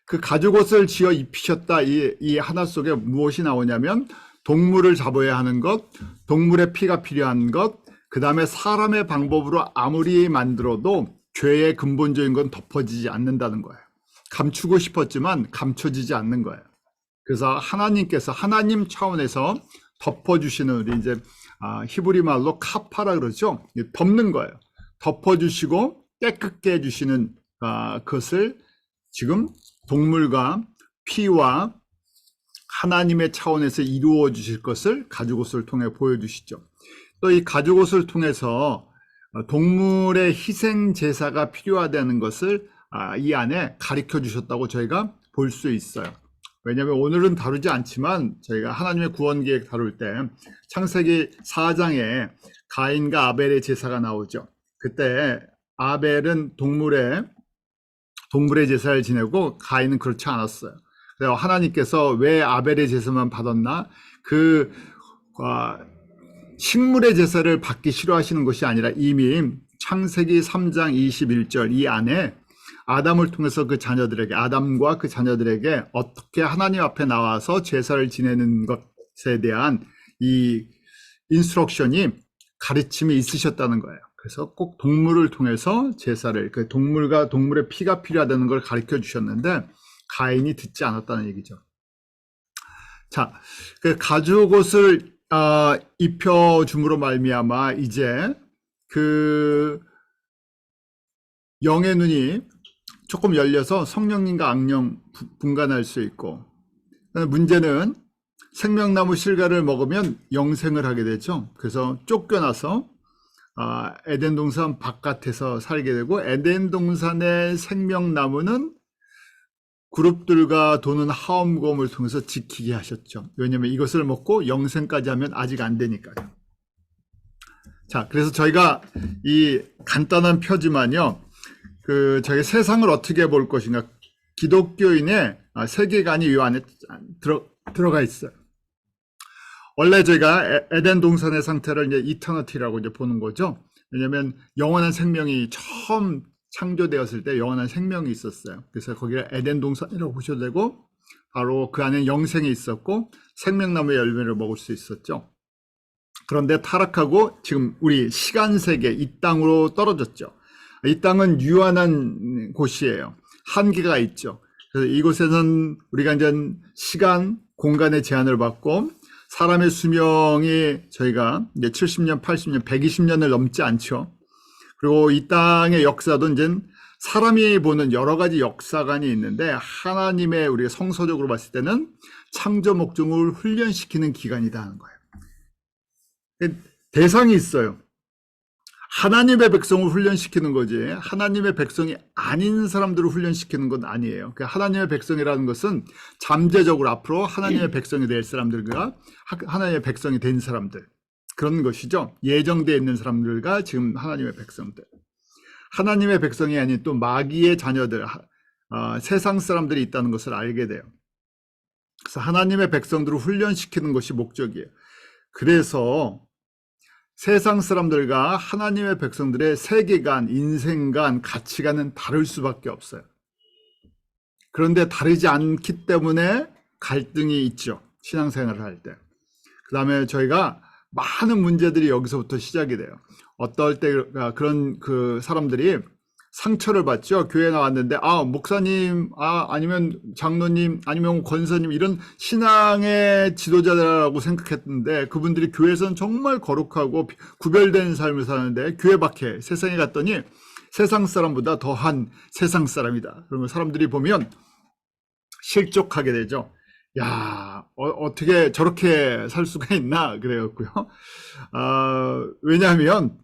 그 가죽옷을 지어 입히셨다. 이 하나 속에 무엇이 나오냐면 동물을 잡아야 하는 것, 동물의 피가 필요한 것, 그 다음에 사람의 방법으로 아무리 만들어도 죄의 근본적인 건 덮어지지 않는다는 거예요. 감추고 싶었지만 감춰지지 않는 거예요. 그래서 하나님께서 하나님 차원에서 덮어주시는, 우리 이제 히브리 말로 카파라 그러죠. 덮는 거예요. 덮어주시고 깨끗게 해주시는 것을 지금 동물과 피와 하나님의 차원에서 이루어 주실 것을 가죽옷을 통해 보여주시죠. 또 이 가죽옷을 통해서 동물의 희생 제사가 필요하다는 것을 이 안에 가르쳐 주셨다고 저희가 볼 수 있어요. 왜냐하면 오늘은 다루지 않지만 저희가 하나님의 구원 계획 다룰 때 창세기 4장에 가인과 아벨의 제사가 나오죠. 그때 아벨은 동물의 제사를 지내고 가인은 그렇지 않았어요. 그래서 하나님께서 왜 아벨의 제사만 받았나? 그 식물의 제사를 받기 싫어하시는 것이 아니라 이미 창세기 3장 21절 이 안에 아담을 통해서 그 자녀들에게, 아담과 그 자녀들에게 어떻게 하나님 앞에 나와서 제사를 지내는 것에 대한 이 인스트럭션이, 가르침이 있으셨다는 거예요. 그래서 꼭 동물을 통해서 제사를, 그 동물과 동물의 피가 필요하다는 걸 가르쳐 주셨는데 가인이 듣지 않았다는 얘기죠. 자, 그 가죽옷을 입혀줌으로 말미암아 이제 그 영의 눈이 조금 열려서 성령님과 악령 분간할 수 있고, 문제는 생명나무 실과를 먹으면 영생을 하게 되죠. 그래서 쫓겨나서 에덴 동산 바깥에서 살게 되고, 에덴 동산의 생명나무는 그룹들과 도는 하엄곰을 통해서 지키게 하셨죠. 왜냐하면 이것을 먹고 영생까지 하면 아직 안 되니까요. 자, 그래서 저희가 이 간단한 표지만요, 저희 세상을 어떻게 볼 것인가, 기독교인의 세계관이 이 안에 들어가 있어요. 원래 저희가 에덴 동산의 상태를 이제 이터너티라고 이제 보는 거죠. 왜냐하면 영원한 생명이 처음 창조되었을 때 영원한 생명이 있었어요. 그래서 거기가 에덴 동산이라고 보셔도 되고, 바로 그 안에 영생이 있었고 생명나무의 열매를 먹을 수 있었죠. 그런데 타락하고 지금 우리 시간 세계 이 땅으로 떨어졌죠. 이 땅은 유한한 곳이에요. 한계가 있죠. 그래서 이곳에는 우리가 이제 시간, 공간의 제한을 받고, 사람의 수명이 저희가 이제 70년, 80년, 120년을 넘지 않죠. 그리고 이 땅의 역사도 이제 사람이 보는 여러 가지 역사관이 있는데, 하나님의 우리가 성서적으로 봤을 때는 창조 목적을 훈련시키는 기간이다 하는 거예요. 대상이 있어요. 하나님의 백성을 훈련시키는 거지, 하나님의 백성이 아닌 사람들을 훈련시키는 건 아니에요. 하나님의 백성이라는 것은 잠재적으로 앞으로 하나님의 백성이 될 사람들과 하나님의 백성이 된 사람들, 그런 것이죠. 예정되어 있는 사람들과 지금 하나님의 백성들, 하나님의 백성이 아닌 또 마귀의 자녀들, 세상 사람들이 있다는 것을 알게 돼요. 그래서 하나님의 백성들을 훈련시키는 것이 목적이에요. 그래서 세상 사람들과 하나님의 백성들의 세계관, 인생관, 가치관은 다를 수밖에 없어요. 그런데 다르지 않기 때문에 갈등이 있죠. 신앙생활을 할 때. 그 다음에 저희가 많은 문제들이 여기서부터 시작이 돼요. 어떨 때 그런 그 사람들이 상처를 받죠. 교회에 나왔는데 목사님, 아니면 장로님, 아니면 권사님, 이런 신앙의 지도자라고 생각했는데 그분들이 교회에서는 정말 거룩하고 구별된 삶을 사는데 교회 밖에 세상에 갔더니 세상 사람보다 더한 세상 사람이다. 그러면 사람들이 보면 실족하게 되죠. 야, 어떻게 저렇게 살 수가 있나 그래갖고요. 왜냐하면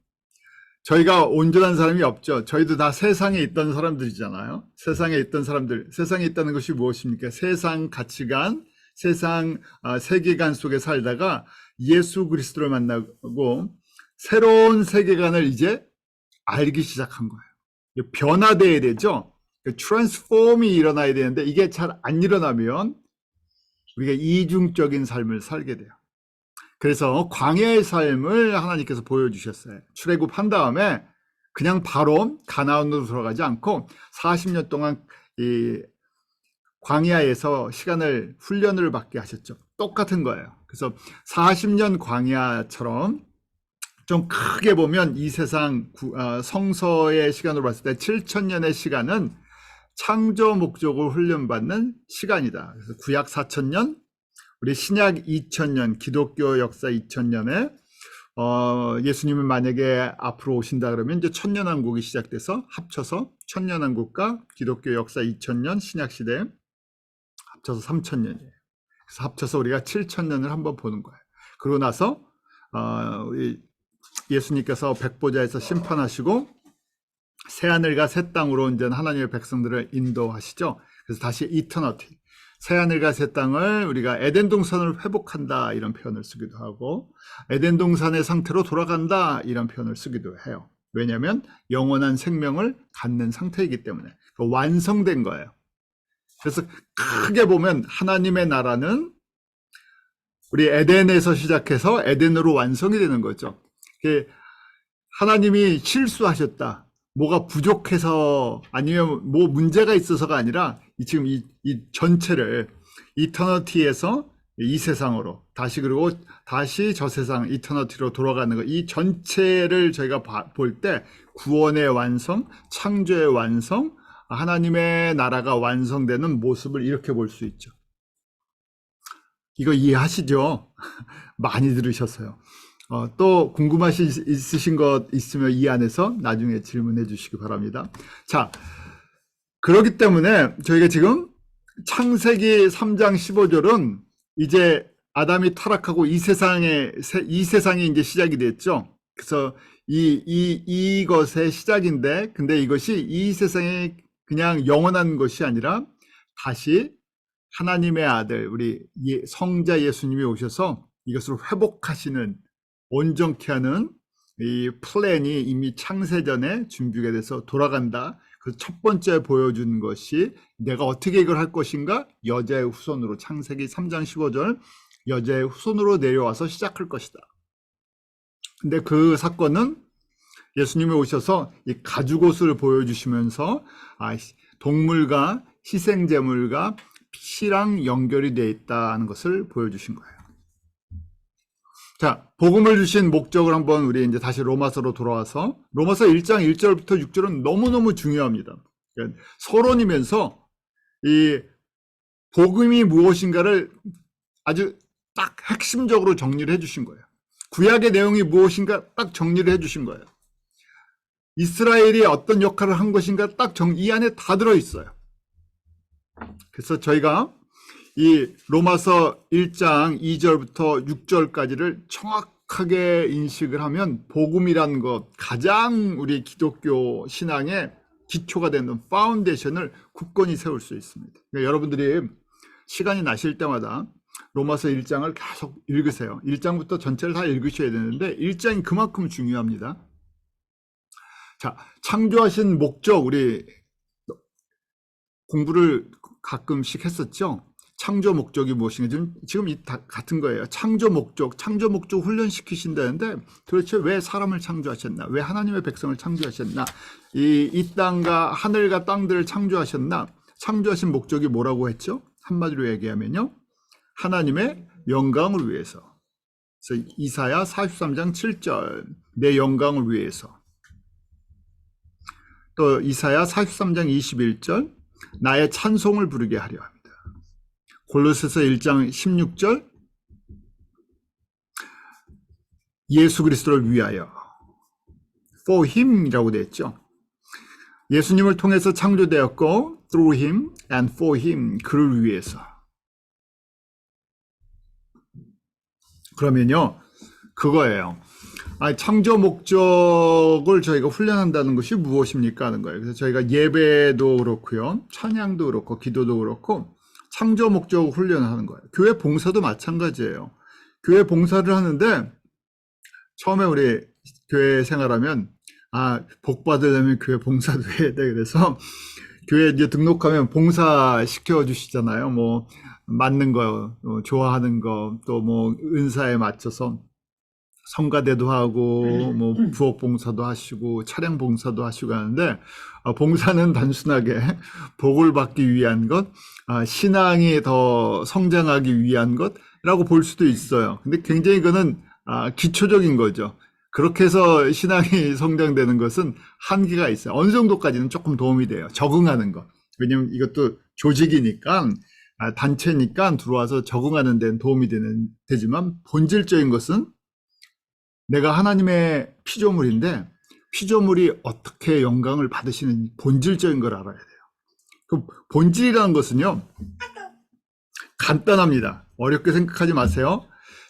저희가 온전한 사람이 없죠. 저희도 다 세상에 있던 사람들이잖아요. 세상에 있던 사람들, 세상에 있다는 것이 무엇입니까? 세상 가치관, 세상 세계관 속에 살다가 예수 그리스도를 만나고 새로운 세계관을 이제 알기 시작한 거예요. 변화돼야 되죠. 트랜스폼이 일어나야 되는데 이게 잘 안 일어나면 우리가 이중적인 삶을 살게 돼요. 그래서 광야의 삶을 하나님께서 보여주셨어요. 출애굽한 다음에 그냥 바로 가나안으로 들어가지 않고 40년 동안 이 광야에서 시간을 훈련을 받게 하셨죠. 똑같은 거예요. 그래서 40년 광야처럼 좀 크게 보면 이 세상 성서의 시간으로 봤을 때 7,000년의 시간은 창조 목적을 훈련받는 시간이다. 그래서 구약 4,000년, 우리 신약 2,000년, 기독교 역사 2,000년에 예수님은 만약에 앞으로 오신다 그러면 이제 천년왕국이 시작돼서 합쳐서 천년왕국과 기독교 역사 2,000년, 신약 시대 합쳐서 3,000년이에요. 그래서 합쳐서 우리가 7,000년을 한번 보는 거예요. 그러고 나서 예수님께서 백보자에서 심판하시고 새하늘과 새 땅으로 이제 하나님의 백성들을 인도하시죠. 그래서 다시 이터너티, 새하늘과 새 땅을 우리가 에덴 동산을 회복한다 이런 표현을 쓰기도 하고 에덴 동산의 상태로 돌아간다 이런 표현을 쓰기도 해요. 왜냐하면 영원한 생명을 갖는 상태이기 때문에 완성된 거예요. 그래서 크게 보면 하나님의 나라는 우리 에덴에서 시작해서 에덴으로 완성이 되는 거죠. 하나님이 실수하셨다, 뭐가 부족해서 아니면 뭐 문제가 있어서가 아니라 지금 이 전체를 이터너티에서 이 세상으로 다시, 그리고 다시 저 세상 이터너티로 돌아가는 거, 이 전체를 저희가 볼 때 구원의 완성, 창조의 완성, 하나님의 나라가 완성되는 모습을 이렇게 볼 수 있죠. 이거 이해하시죠? 많이 들으셨어요. 또 궁금하신 있으신 것 있으면 이 안에서 나중에 질문해 주시기 바랍니다. 자, 그렇기 때문에 저희가 지금 창세기 3장 15절은 이제 아담이 타락하고 이 세상이 이제 시작이 됐죠. 그래서 이것의 시작인데, 근데 이것이 이 세상에 그냥 영원한 것이 아니라 다시 하나님의 아들, 우리 성자 예수님이 오셔서 이것을 회복하시는, 온전케 하는 이 플랜이 이미 창세전에 준비가 돼서 돌아간다. 그 첫 번째 보여준 것이 내가 어떻게 이걸 할 것인가? 여자의 후손으로, 창세기 3장 15절, 여자의 후손으로 내려와서 시작할 것이다. 근데 그 사건은 예수님이 오셔서 이 가죽옷을 보여주시면서 동물과 희생제물과 피랑 연결이 되어 있다는 것을 보여주신 거예요. 자, 복음을 주신 목적을 한번 우리 이제 다시 로마서로 돌아와서, 로마서 1장 1절부터 6절은 너무너무 중요합니다. 그러니까 서론이면서 이 복음이 무엇인가를 아주 딱 핵심적으로 정리를 해주신 거예요. 구약의 내용이 무엇인가 딱 정리를 해주신 거예요. 이스라엘이 어떤 역할을 한 것인가 딱 이 안에 다 들어있어요. 그래서 저희가 이 로마서 1장 2절부터 6절까지를 정확하게 인식을 하면 복음이라는 것, 가장 우리 기독교 신앙의 기초가 되는 파운데이션을 굳건히 세울 수 있습니다. 그러니까 여러분들이 시간이 나실 때마다 로마서 1장을 계속 읽으세요. 1장부터 전체를 다 읽으셔야 되는데 1장이 그만큼 중요합니다. 자, 창조하신 목적, 우리 공부를 가끔씩 했었죠. 창조 목적이 무엇인가, 지금 같은 거예요. 창조 목적 훈련시키신다는데 도대체 왜 사람을 창조하셨나? 왜 하나님의 백성을 창조하셨나? 이 땅과 하늘과 땅들을 창조하셨나? 창조하신 목적이 뭐라고 했죠? 한마디로 얘기하면요, 하나님의 영광을 위해서. 그래서 이사야 43장 7절, 내 영광을 위해서. 또 이사야 43장 21절, 나의 찬송을 부르게 하려 합니다. 골로새서 1장 16절, 예수 그리스도를 위하여, for him이라고 되어 있죠. 예수님을 통해서 창조되었고 through him and for him, 그를 위해서. 그러면요, 그거예요. 창조 목적을 저희가 훈련한다는 것이 무엇입니까 하는 거예요. 그래서 저희가 예배도 그렇고요, 찬양도 그렇고 기도도 그렇고 창조 목적 훈련하는 거예요. 교회 봉사도 마찬가지예요. 교회 봉사를 하는데 처음에 우리 교회 생활하면 복 받으려면 교회 봉사도 해야 돼. 그래서 교회 이제 등록하면 봉사 시켜 주시잖아요. 뭐 맞는 거, 좋아하는 거, 또 뭐 은사에 맞춰서 성가대도 하고 뭐 부엌 봉사도 하시고 차량 봉사도 하시고 하는데 봉사는 단순하게 복을 받기 위한 것, 신앙이 더 성장하기 위한 것이라고 볼 수도 있어요. 근데 굉장히 그거는 기초적인 거죠. 그렇게 해서 신앙이 성장되는 것은 한계가 있어요. 어느 정도까지는 조금 도움이 돼요. 적응하는 것. 왜냐면 이것도 조직이니까, 단체니까 들어와서 적응하는 데는 도움이 되지만 본질적인 것은 내가 하나님의 피조물인데 피조물이 어떻게 영광을 받으시는 본질적인 걸 알아야 돼요. 그 본질이라는 것은요, 간단합니다. 어렵게 생각하지 마세요.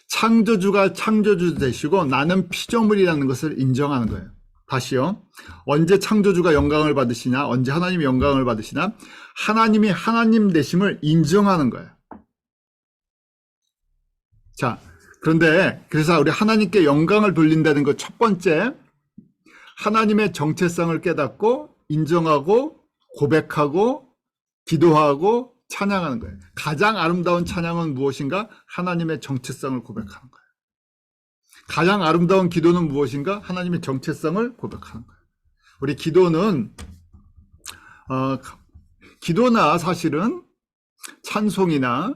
창조주가 창조주 되시고 나는 피조물이라는 것을 인정하는 거예요. 다시요. 언제 창조주가 영광을 받으시냐? 언제 하나님이 영광을 받으시냐? 하나님이 하나님 되심을 인정하는 거예요. 자, 그런데 그래서 우리 하나님께 영광을 돌린다는 것 첫 번째, 하나님의 정체성을 깨닫고 인정하고 고백하고 기도하고 찬양하는 거예요. 가장 아름다운 찬양은 무엇인가? 하나님의 정체성을 고백하는 거예요. 가장 아름다운 기도는 무엇인가? 하나님의 정체성을 고백하는 거예요. 우리 기도는 기도나 사실은 찬송이나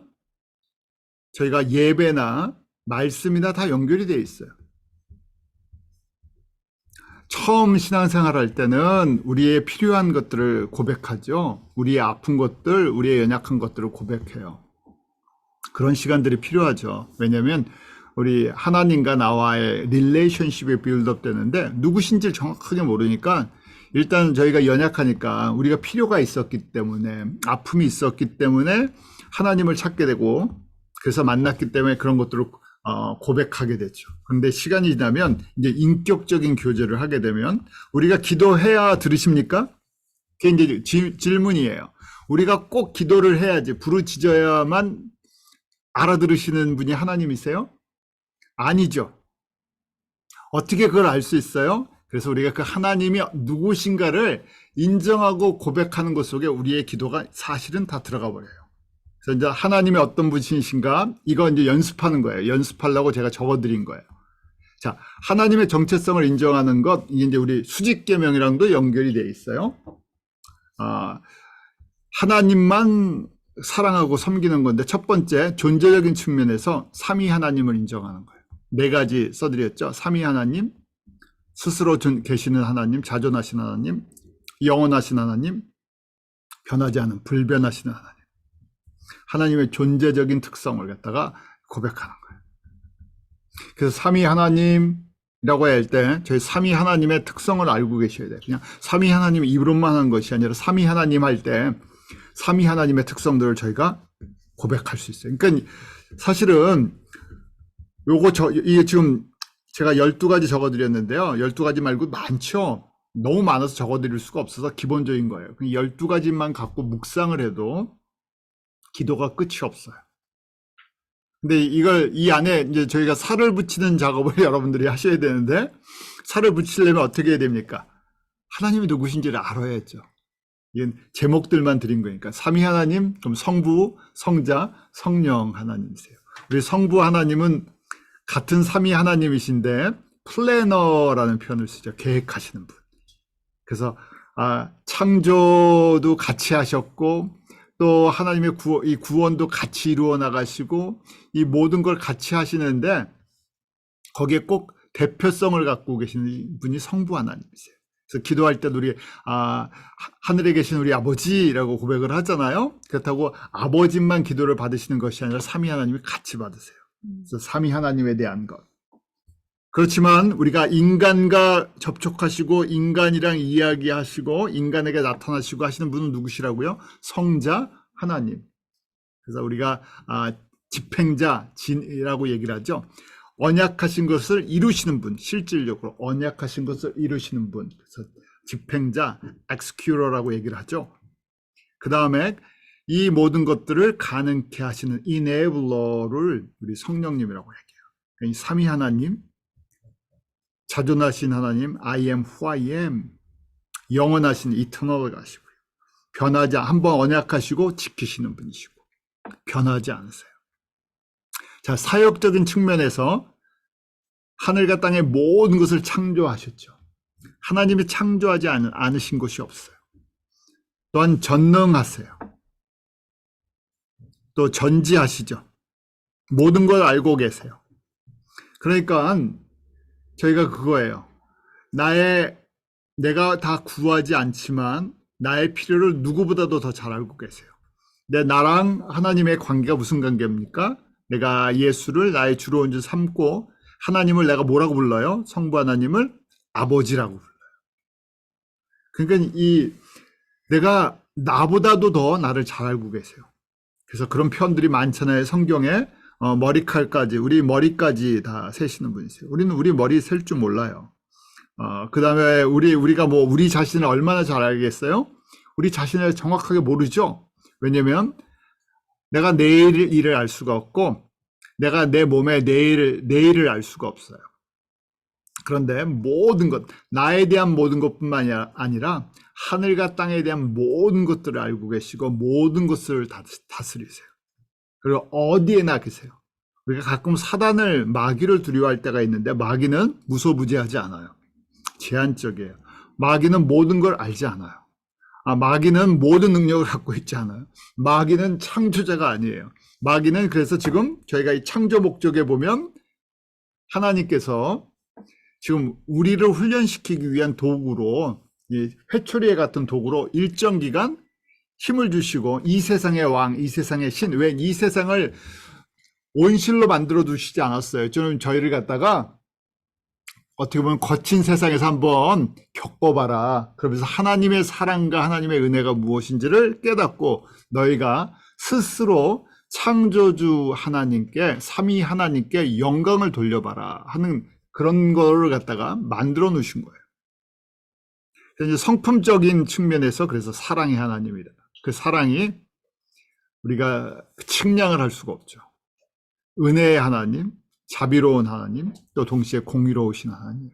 저희가 예배나 말씀이나 다 연결이 되어 있어요. 처음 신앙생활 할 때는 우리의 필요한 것들을 고백하죠. 우리의 아픈 것들, 우리의 연약한 것들을 고백해요. 그런 시간들이 필요하죠. 왜냐하면 우리 하나님과 나와의 릴레이션십이 빌드업 되는데 누구신지를 정확하게 모르니까 일단 저희가 연약하니까 우리가 필요가 있었기 때문에 아픔이 있었기 때문에 하나님을 찾게 되고 그래서 만났기 때문에 그런 것들을 고백하게 되죠. 그런데 시간이 지나면 이제 인격적인 교제를 하게 되면 우리가 기도해야 들으십니까? 그게 이제 질문이에요. 우리가 꼭 기도를 해야지 부르짖어야만 알아들으시는 분이 하나님이세요? 아니죠. 어떻게 그걸 알 수 있어요? 그래서 우리가 그 하나님이 누구신가를 인정하고 고백하는 것 속에 우리의 기도가 사실은 다 들어가 버려요. 그래서 이제 하나님이 어떤 분이신가 이거 이제 연습하는 거예요. 연습하려고 제가 적어드린 거예요. 자, 하나님의 정체성을 인정하는 것 이게 이제 우리 수직계명이랑도 연결이 돼 있어요. 하나님만 사랑하고 섬기는 건데 첫 번째 존재적인 측면에서 삼위 하나님을 인정하는 거예요. 네 가지 써드렸죠. 삼위 하나님, 스스로 계시는 하나님, 자존하신 하나님, 영원하신 하나님, 변하지 않은 불변하신 하나님. 하나님의 존재적인 특성을 갖다가 고백하는 거예요. 그래서 삼위 하나님이라고 할 때 저희 삼위 하나님의 특성을 알고 계셔야 돼요. 그냥 삼위 하나님 입으로만 하는 것이 아니라 삼위 하나님 할 때 삼위 하나님의 특성들을 저희가 고백할 수 있어요. 그러니까 사실은 이게 지금 제가 12가지 적어드렸는데요. 12가지 말고 많죠. 너무 많아서 적어드릴 수가 없어서 기본적인 거예요. 12가지만 갖고 묵상을 해도 기도가 끝이 없어요. 근데 이 안에 이제 저희가 살을 붙이는 작업을 여러분들이 하셔야 되는데, 살을 붙이려면 어떻게 해야 됩니까? 하나님이 누구신지를 알아야죠. 이건 제목들만 드린 거니까. 삼위 하나님, 그럼 성부, 성자, 성령 하나님이세요. 우리 성부 하나님은 같은 삼위 하나님이신데, 플래너라는 표현을 쓰죠. 계획하시는 분. 그래서, 창조도 같이 하셨고, 또 하나님의 이 구원도 같이 이루어 나가시고 이 모든 걸 같이 하시는데 거기에 꼭 대표성을 갖고 계시는 분이 성부 하나님이세요. 그래서 기도할 때도 우리 하늘에 계신 우리 아버지라고 고백을 하잖아요. 그렇다고 아버지만 기도를 받으시는 것이 아니라 삼위 하나님이 같이 받으세요. 그래서 삼위 하나님에 대한 것. 그렇지만 우리가 인간과 접촉하시고 인간이랑 이야기하시고 인간에게 나타나시고 하시는 분은 누구시라고요? 성자 하나님. 그래서 우리가 집행자 진이라고 얘기를 하죠. 언약하신 것을 이루시는 분, 실질적으로 언약하신 것을 이루시는 분. 그래서 집행자, executor라고 얘기를 하죠. 그 다음에 이 모든 것들을 가능케 하시는 enabler를 우리 성령님이라고 얘기해요. 그러니까 삼위 하나님, 자존하신 하나님, I am who I am, 영원하신 eternal 가시고요. 변하지 한번 언약하시고 지키시는 분이시고 변하지 않으세요. 자, 사역적인 측면에서 하늘과 땅의 모든 것을 창조하셨죠. 하나님이 창조하지 않으신 것이 없어요. 또한 전능하세요. 또 전지하시죠. 모든 걸 알고 계세요. 그러니까 저희가 그거예요. 내가 다 구하지 않지만 나의 필요를 누구보다도 더 잘 알고 계세요. 나랑 하나님의 관계가 무슨 관계입니까? 내가 예수를 나의 주로 온 줄 삼고 하나님을 내가 뭐라고 불러요? 성부 하나님을 아버지라고 불러요. 그러니까 내가 나보다도 더 나를 잘 알고 계세요. 그래서 그런 표현들이 많잖아요. 성경에 머리칼까지, 우리 머리까지 다 세시는 분이세요. 우리는 우리 머리 셀 줄 몰라요. 그 다음에 우리가 우리 자신을 얼마나 잘 알겠어요? 우리 자신을 정확하게 모르죠? 왜냐면 내가 내일 일을 알 수가 없고, 내가 내 몸의 내일을 알 수가 없어요. 그런데 모든 것, 나에 대한 모든 것뿐만 아니라 하늘과 땅에 대한 모든 것들을 알고 계시고 모든 것을 다스리세요. 그리고 어디에나 계세요. 우리가 가끔 마귀를 두려워할 때가 있는데 마귀는 무소부지하지 않아요. 제한적이에요. 마귀는 모든 걸 알지 않아요. 마귀는 모든 능력을 갖고 있지 않아요. 마귀는 창조자가 아니에요. 마귀는 그래서 지금 저희가 이 창조 목적에 보면 하나님께서 지금 우리를 훈련시키기 위한 도구로, 이 회초리에 같은 도구로 일정 기간 힘을 주시고 이 세상의 왕, 이 세상의 신, 왜 이 세상을 온실로 만들어 두시지 않았어요. 저희를 갖다가 어떻게 보면 거친 세상에서 한번 겪어봐라. 그러면서 하나님의 사랑과 하나님의 은혜가 무엇인지를 깨닫고 너희가 스스로 창조주 하나님께, 삼위 하나님께 영광을 돌려봐라 하는 그런 거를 갖다가 만들어 놓으신 거예요. 이제 성품적인 측면에서 그래서 사랑의 하나님이다. 그 사랑이 우리가 측량을 할 수가 없죠. 은혜의 하나님, 자비로운 하나님, 또 동시에 공의로우신 하나님.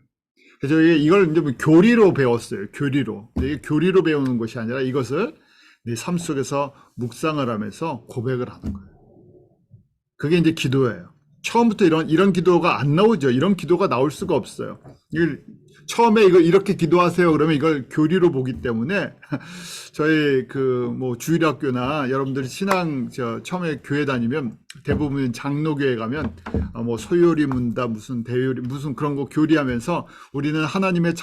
그래서 이걸 이제 교리로 배웠어요. 교리로. 이게 교리로 배우는 것이 아니라 이것을 내 삶 속에서 묵상을 하면서 고백을 하는 거예요. 그게 이제 기도예요. 처음부터 이런 기도가 안 나오죠. 이런 기도가 나올 수가 없어요. 처음에 이렇게 기도하세요. 그러면 이걸 교리로 보기 때문에 저희 주일학교나 여러분들이 처음에 교회 다니면 대부분 장로교회 가면 소요리 문답 무슨 대요리 무슨 그런 거 교리하면서 우리는 하나님의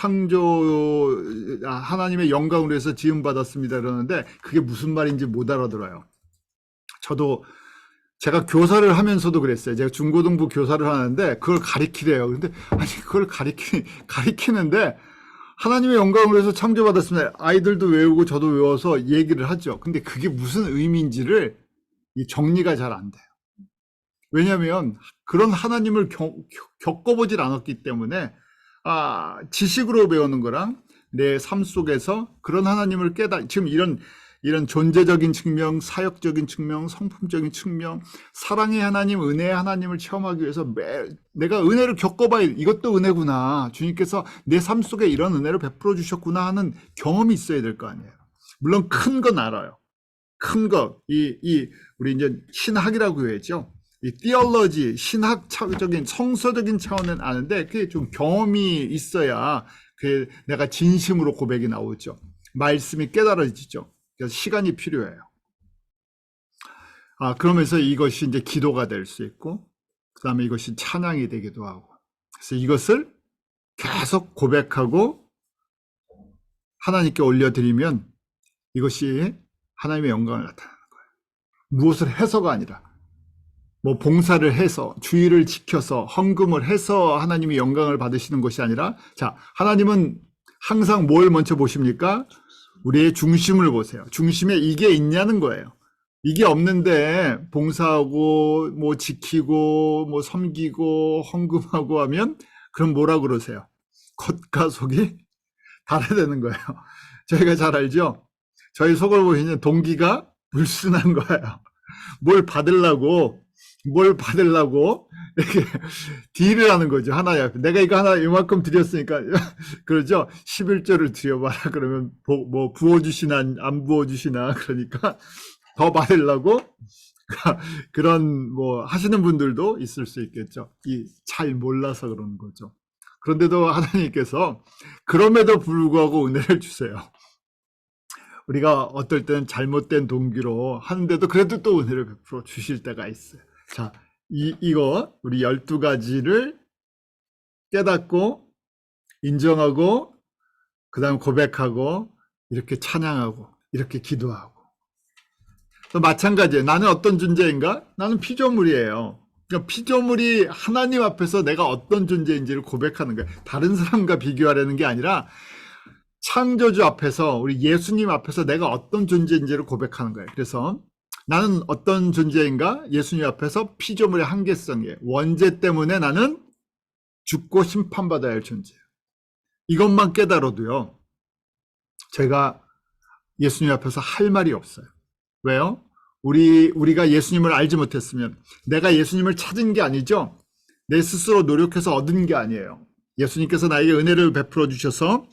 하나님의 영광으로 해서 지음 받았습니다 그러는데 그게 무슨 말인지 못 알아들어요. 제가 교사를 하면서도 그랬어요. 제가 중고등부 교사를 하는데 그걸 가리키래요. 근데 그걸 가리키는데 하나님의 영광으로 해서 창조받았습니다. 아이들도 외우고 저도 외워서 얘기를 하죠. 근데 그게 무슨 의미인지를 정리가 잘 안 돼요. 왜냐하면 그런 하나님을 겪어보질 않았기 때문에 지식으로 배우는 거랑 내 삶 속에서 그런 하나님을 지금 이런 존재적인 측면, 사역적인 측면, 성품적인 측면, 사랑의 하나님, 은혜의 하나님을 체험하기 위해서 내가 은혜를 겪어봐야 이것도 은혜구나. 주님께서 내 삶 속에 이런 은혜를 베풀어 주셨구나 하는 경험이 있어야 될 거 아니에요. 물론 큰 건 알아요. 큰 것, 우리 이제 신학이라고 해야죠. 이 theology, 신학적인 성서적인 차원은 아는데 그게 좀 경험이 있어야 내가 진심으로 고백이 나오죠. 말씀이 깨달아지죠. 그래서 시간이 필요해요. 그러면서 이것이 이제 기도가 될 수 있고, 그 다음에 이것이 찬양이 되기도 하고, 그래서 이것을 계속 고백하고 하나님께 올려드리면 이것이 하나님의 영광을 나타내는 거예요. 무엇을 해서가 아니라, 봉사를 해서, 주의를 지켜서, 헌금을 해서 하나님이 영광을 받으시는 것이 아니라, 하나님은 항상 뭘 먼저 보십니까? 우리의 중심을 보세요. 중심에 이게 있냐는 거예요. 이게 없는데 봉사하고 지키고 섬기고 헌금하고 하면 그럼 뭐라 그러세요? 겉과 속이 다르다는 거예요. 저희가 잘 알죠? 저희 속을 보시면 동기가 불순한 거예요. 뭘 받으려고 이렇게 딜을 하는 거죠. 하나야. 내가 이거 하나 이만큼 드렸으니까 그러죠. 11조를 드려봐라. 그러면 부어주시나 안 부어주시나 그러니까 더 받으려고 그런 하시는 분들도 있을 수 있겠죠. 잘 몰라서 그러는 거죠. 그런데도 하나님께서 그럼에도 불구하고 은혜를 주세요. 우리가 어떨 때는 잘못된 동기로 하는데도 그래도 또 은혜를 베풀어 주실 때가 있어요. 자, 이거 우리 12가지를 깨닫고 인정하고 그 다음 고백하고 이렇게 찬양하고 이렇게 기도하고 또 마찬가지예요. 나는 어떤 존재인가? 나는 피조물이에요. 그러니까 피조물이 하나님 앞에서 내가 어떤 존재인지를 고백하는 거예요. 다른 사람과 비교하려는 게 아니라 창조주 앞에서 우리 예수님 앞에서 내가 어떤 존재인지를 고백하는 거예요. 그래서 나는 어떤 존재인가? 예수님 앞에서 피조물의 한계성이에요. 원죄 때문에 나는 죽고 심판받아야 할 존재예요. 이것만 깨달아도요. 제가 예수님 앞에서 할 말이 없어요. 왜요? 우리가 예수님을 알지 못했으면 내가 예수님을 찾은 게 아니죠. 내 스스로 노력해서 얻은 게 아니에요. 예수님께서 나에게 은혜를 베풀어 주셔서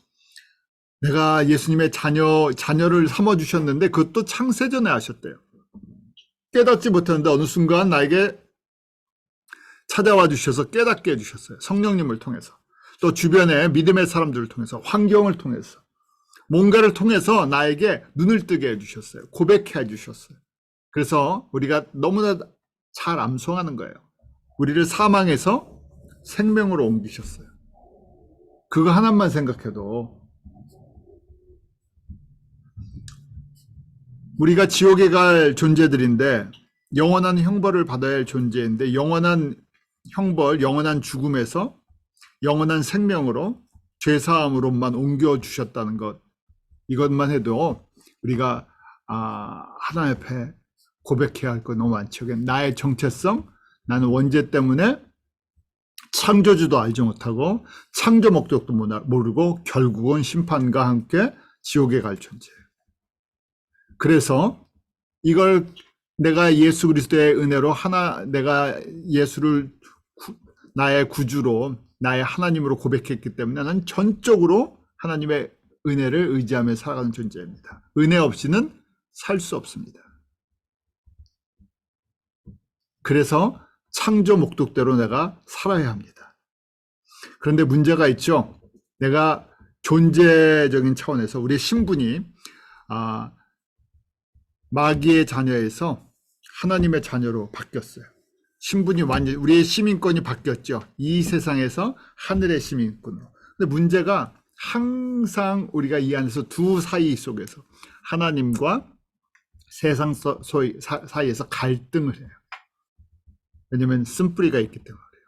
내가 예수님의 자녀를 삼아 주셨는데 그것도 창세전에 하셨대요. 깨닫지 못했는데 어느 순간 나에게 찾아와 주셔서 깨닫게 해주셨어요. 성령님을 통해서. 또 주변의 믿음의 사람들을 통해서, 환경을 통해서, 뭔가를 통해서 나에게 눈을 뜨게 해주셨어요. 고백해 해주셨어요. 그래서 우리가 너무나 잘 암송하는 거예요. 우리를 사망에서 생명으로 옮기셨어요. 그거 하나만 생각해도 우리가 지옥에 갈 존재들인데 영원한 형벌을 받아야 할 존재인데 영원한 형벌, 영원한 죽음에서 영원한 생명으로 죄사함으로만 옮겨주셨다는 것, 이것만 해도 우리가 하나님 앞에 고백해야 할 거 너무 많죠. 나의 정체성, 나는 원죄 때문에 창조주도 알지 못하고 창조 목적도 모르고 결국은 심판과 함께 지옥에 갈 존재예요. 그래서 이걸 내가 예수 그리스도의 은혜로 내가 예수를 나의 구주로 나의 하나님으로 고백했기 때문에 나는 전적으로 하나님의 은혜를 의지하며 살아가는 존재입니다. 은혜 없이는 살 수 없습니다. 그래서 창조 목적대로 내가 살아야 합니다. 그런데 문제가 있죠. 내가 존재적인 차원에서 우리의 신분이 마귀의 자녀에서 하나님의 자녀로 바뀌었어요. 신분이 완전히 우리의 시민권이 바뀌었죠. 이 세상에서 하늘의 시민권으로. 근데 문제가 항상 우리가 이 안에서 두 사이 속에서 하나님과 세상 사이에서 갈등을 해요. 왜냐하면 쓴뿌리가 있기 때문에 그래요.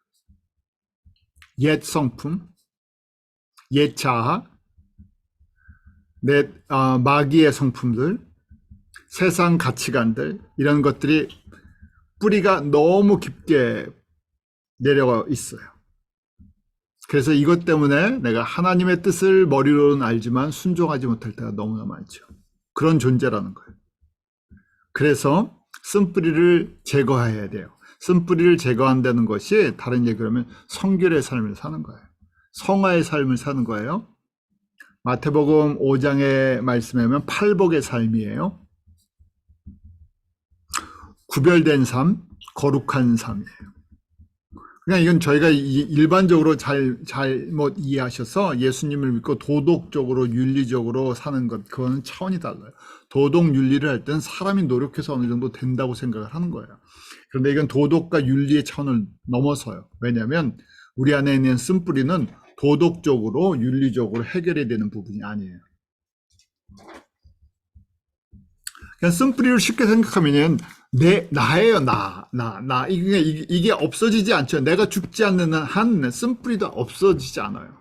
옛 성품, 옛 자아, 마귀의 성품들, 세상 가치관들, 이런 것들이 뿌리가 너무 깊게 내려가 있어요. 그래서 이것 때문에 내가 하나님의 뜻을 머리로는 알지만 순종하지 못할 때가 너무나 많죠. 그런 존재라는 거예요. 그래서 쓴뿌리를 제거해야 돼요. 쓴뿌리를 제거한다는 것이 다른 얘기로 하면 성결의 삶을 사는 거예요. 성화의 삶을 사는 거예요. 마태복음 5장의 말씀에 보면 팔복의 삶이에요. 구별된 삶, 거룩한 삶이에요. 그냥 이건 저희가 일반적으로 잘못 이해하셔서 예수님을 믿고 도덕적으로 윤리적으로 사는 것, 그거는 차원이 달라요. 도덕 윤리를 할 때는 사람이 노력해서 어느 정도 된다고 생각을 하는 거예요. 그런데 이건 도덕과 윤리의 차원을 넘어서요. 왜냐하면 우리 안에 있는 쓴뿌리는 도덕적으로 윤리적으로 해결이 되는 부분이 아니에요. 그냥 쓴뿌리를 쉽게 생각하면 나예요. 이게 없어지지 않죠. 내가 죽지 않는 한 쓴뿌리도 없어지지 않아요.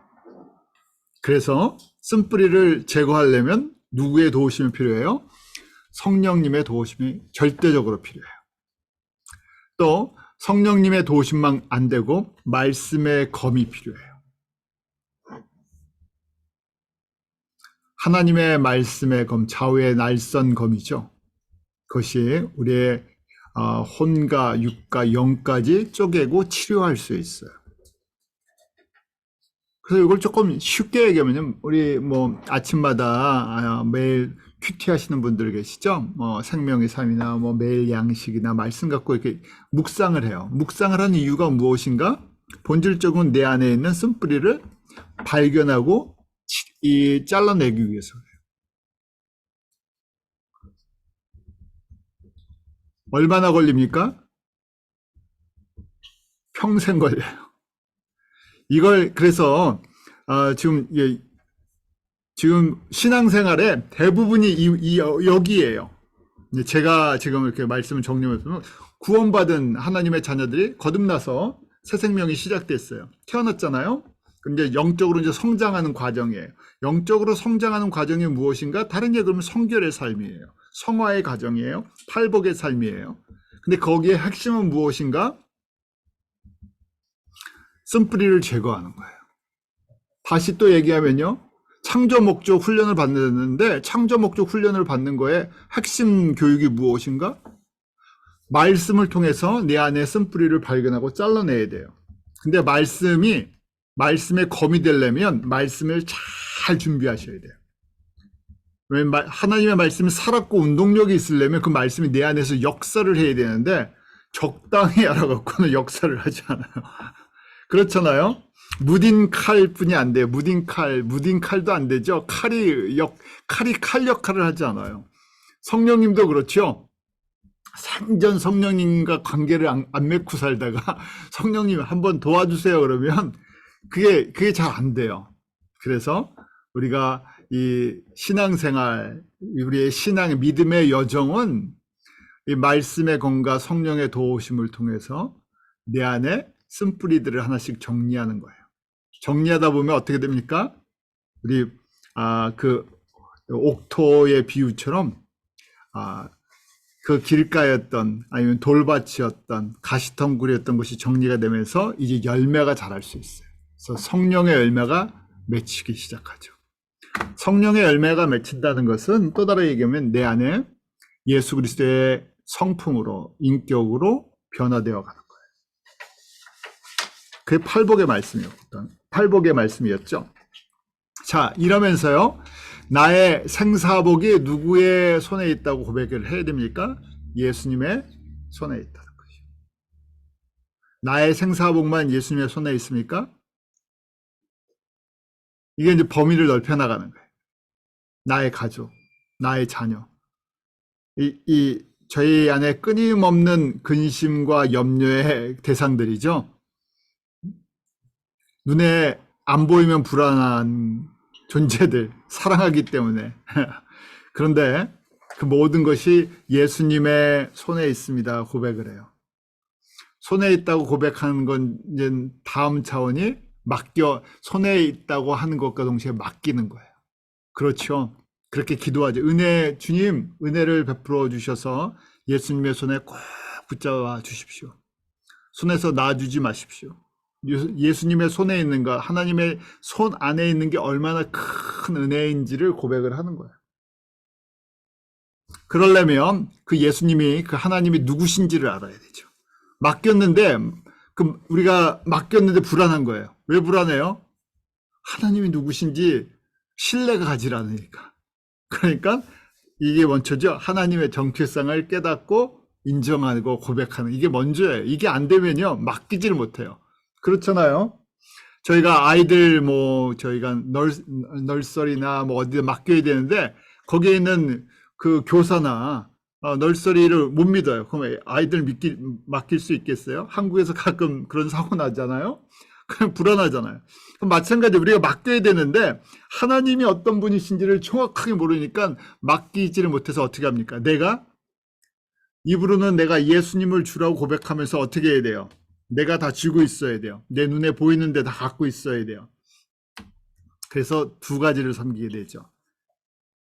그래서 쓴뿌리를 제거하려면 누구의 도우심이 필요해요? 성령님의 도우심이 절대적으로 필요해요. 또 성령님의 도우심만 안 되고 말씀의 검이 필요해요. 하나님의 말씀의 검, 좌우의 날선 검이죠. 그것이 우리의 혼과 육과 영까지 쪼개고 치료할 수 있어요. 그래서 이걸 조금 쉽게 얘기하면 우리 아침마다 매일 큐티 하시는 분들 계시죠? 생명의 삶이나 매일 양식이나 말씀 갖고 이렇게 묵상을 해요. 묵상을 하는 이유가 무엇인가? 본질적으로 내 안에 있는 쓴뿌리를 발견하고 잘라내기 위해서 그래요. 얼마나 걸립니까? 평생 걸려요. 이걸 그래서 지금 신앙생활의 대부분이 여기에요. 제가 지금 이렇게 말씀을 정리해보면 구원받은 하나님의 자녀들이 거듭나서 새 생명이 시작됐어요. 태어났잖아요. 근데 영적으로 이제 성장하는 과정이에요. 영적으로 성장하는 과정이 무엇인가? 다른 얘기 그러면 성결의 삶이에요. 성화의 과정이에요. 팔복의 삶이에요. 근데 거기에 핵심은 무엇인가? 쓴뿌리를 제거하는 거예요. 다시 또 얘기하면요. 창조 목적 훈련을 받는데 창조 목적 훈련을 받는 거에 핵심 교육이 무엇인가? 말씀을 통해서 내 안에 쓴뿌리를 발견하고 잘라내야 돼요. 근데 말씀에 검이 되려면 말씀을 잘 준비하셔야 돼요. 왜냐면 하나님의 말씀이 살았고 운동력이 있으려면 그 말씀이 내 안에서 역사를 해야 되는데 적당히 알아갖고는 역사를 하지 않아요. 그렇잖아요. 무딘 칼뿐이 안 돼요. 무딘 칼도 안 되죠. 칼이 칼 역할을 하지 않아요. 성령님도 그렇죠. 생전 성령님과 관계를 안 맺고 살다가 성령님 한번 도와주세요 그러면 그게 잘 안 돼요. 그래서 우리가 이 신앙생활, 우리의 신앙의 믿음의 여정은 이 말씀의 검과 성령의 도우심을 통해서 내 안에 쓴뿌리들을 하나씩 정리하는 거예요. 정리하다 보면 어떻게 됩니까? 우리 그 옥토의 비유처럼 그 길가였던 아니면 돌밭이었던 가시덩굴이었던 것이 정리가 되면서 이제 열매가 자랄 수 있어요. 그래서 성령의 열매가 맺히기 시작하죠. 성령의 열매가 맺힌다는 것은 또 다르게 얘기하면 내 안에 예수 그리스도의 성품으로 인격으로 변화되어 가는 거예요. 그게 팔복의 말씀이었죠. 자, 이러면서요. 나의 생사복이 누구의 손에 있다고 고백을 해야 됩니까? 예수님의 손에 있다는 것이죠. 나의 생사복만 예수님의 손에 있습니까? 이게 이제 범위를 넓혀 나가는 거예요. 나의 가족, 나의 자녀. 저희 안에 끊임없는 근심과 염려의 대상들이죠. 눈에 안 보이면 불안한 존재들, 사랑하기 때문에. 그런데 그 모든 것이 예수님의 손에 있습니다. 고백을 해요. 손에 있다고 고백하는 건 이제 다음 차원이 손에 있다고 하는 것과 동시에 맡기는 거예요. 그렇죠. 그렇게 기도하죠. 주님, 은혜를 베풀어 주셔서 예수님의 손에 꼭 붙잡아 주십시오. 손에서 놔주지 마십시오. 예수님의 손에 있는 것, 하나님의 손 안에 있는 게 얼마나 큰 은혜인지를 고백을 하는 거예요. 그러려면 그 예수님이, 그 하나님이 누구신지를 알아야 되죠. 우리가 맡겼는데 불안한 거예요. 왜 불안해요? 하나님이 누구신지 신뢰가 가지 않으니까. 그러니까 이게 먼저죠. 하나님의 정체성을 깨닫고 인정하고 고백하는 이게 먼저예요. 이게 안 되면요, 맡기지를 못해요. 그렇잖아요. 저희가 아이들 저희가 널서리나 어디에 맡겨야 되는데 거기에 있는 그 교사나 널서리를 못 믿어요. 그럼 아이들 맡길 수 있겠어요? 한국에서 가끔 그런 사고 나잖아요. 그럼 불안하잖아요. 그럼 마찬가지로 우리가 맡겨야 되는데 하나님이 어떤 분이신지를 정확하게 모르니까 맡기지를 못해서 어떻게 합니까? 입으로는 내가 예수님을 주라고 고백하면서 어떻게 해야 돼요? 내가 다 쥐고 있어야 돼요. 내 눈에 보이는데 다 갖고 있어야 돼요. 그래서 두 가지를 섬기게 되죠.